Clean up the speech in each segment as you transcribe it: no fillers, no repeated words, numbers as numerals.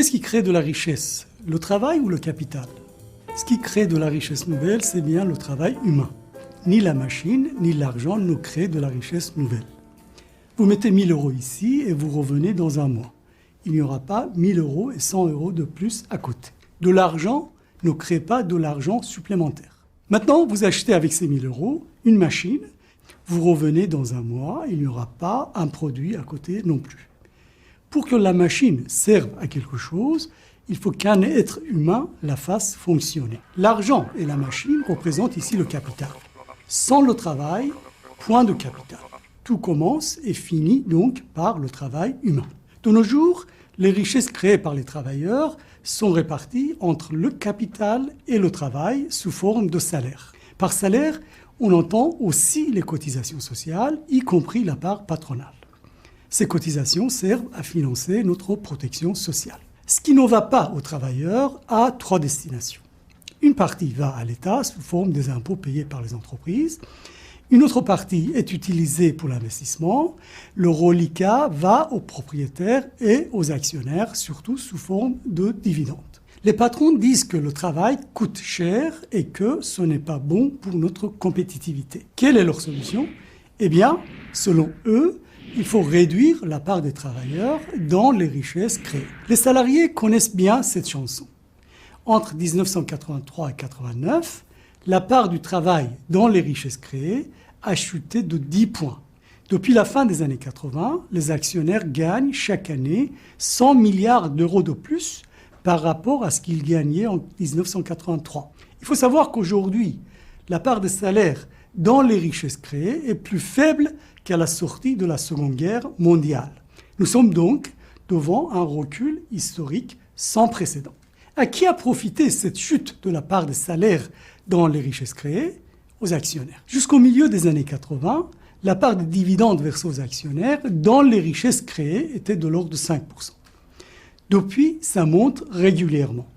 Qu'est-ce qui crée de la richesse? Le travail ou le capital? Ce qui crée de la richesse nouvelle, c'est bien le travail humain. Ni la machine, ni l'argent ne créent de la richesse nouvelle. Vous mettez 1000 € ici et vous revenez dans un mois. Il n'y aura pas 1000 € et 100 € de plus à côté. De l'argent ne crée pas de l'argent supplémentaire. Maintenant, vous achetez avec ces 1000 € une machine, vous revenez dans un mois, il n'y aura pas un produit à côté non plus. Pour que la machine serve à quelque chose, il faut qu'un être humain la fasse fonctionner. L'argent et la machine représentent ici le capital. Sans le travail, point de capital. Tout commence et finit donc par le travail humain. De nos jours, les richesses créées par les travailleurs sont réparties entre le capital et le travail sous forme de salaire. Par salaire, on entend aussi les cotisations sociales, y compris la part patronale. Ces cotisations servent à financer notre protection sociale. Ce qui ne va pas aux travailleurs a 3 destinations. Une partie va à l'État sous forme des impôts payés par les entreprises. Une autre partie est utilisée pour l'investissement. Le reliquat va aux propriétaires et aux actionnaires, surtout sous forme de dividendes. Les patrons disent que le travail coûte cher et que ce n'est pas bon pour notre compétitivité. Quelle est leur solution? Eh bien, selon eux, il faut réduire la part des travailleurs dans les richesses créées. Les salariés connaissent bien cette chanson. Entre 1983 et 1989, la part du travail dans les richesses créées a chuté de 10 points. Depuis la fin des années 80, les actionnaires gagnent chaque année 100 milliards d'euros de plus par rapport à ce qu'ils gagnaient en 1983. Il faut savoir qu'aujourd'hui, la part des salaires dans les richesses créées est plus faible qu'à la sortie de la Seconde Guerre mondiale. Nous sommes donc devant un recul historique sans précédent. À qui a profité cette chute de la part des salaires dans les richesses créées? Aux actionnaires. Jusqu'au milieu des années 80, la part des dividendes versés aux actionnaires dans les richesses créées était de l'ordre de 5%. Depuis, ça monte régulièrement.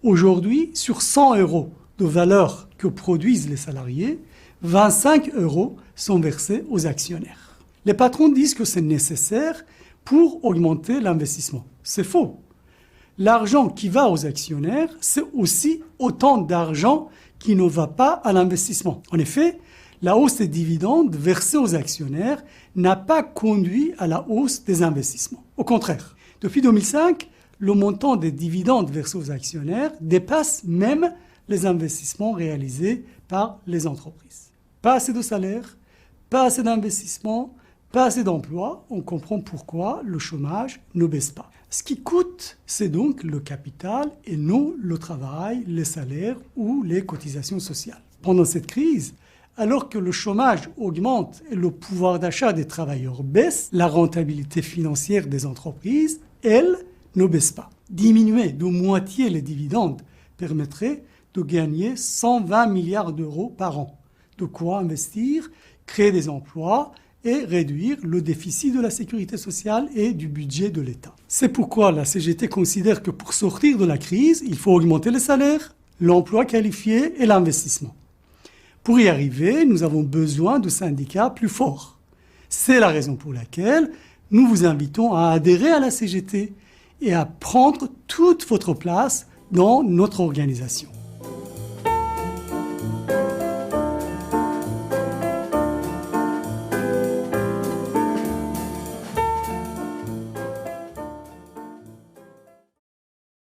Aujourd'hui, sur 100 € de valeur que produisent les salariés, 25 € sont versés aux actionnaires. Les patrons disent que c'est nécessaire pour augmenter l'investissement. C'est faux. L'argent qui va aux actionnaires, c'est aussi autant d'argent qui ne va pas à l'investissement. En effet, la hausse des dividendes versés aux actionnaires n'a pas conduit à la hausse des investissements. Au contraire, depuis 2005, le montant des dividendes versés aux actionnaires dépasse même les investissements réalisés par les entreprises. Pas assez de salaire, pas assez d'investissement, pas assez d'emplois, on comprend pourquoi le chômage ne baisse pas. Ce qui coûte, c'est donc le capital et non le travail, les salaires ou les cotisations sociales. Pendant cette crise, alors que le chômage augmente et le pouvoir d'achat des travailleurs baisse, la rentabilité financière des entreprises, elle, ne baisse pas. Diminuer de moitié les dividendes permettrait de gagner 120 milliards d'euros par an. De quoi investir, créer des emplois et réduire le déficit de la sécurité sociale et du budget de l'État. C'est pourquoi la CGT considère que pour sortir de la crise, il faut augmenter les salaires, l'emploi qualifié et l'investissement. Pour y arriver, nous avons besoin de syndicats plus forts. C'est la raison pour laquelle nous vous invitons à adhérer à la CGT et à prendre toute votre place dans notre organisation.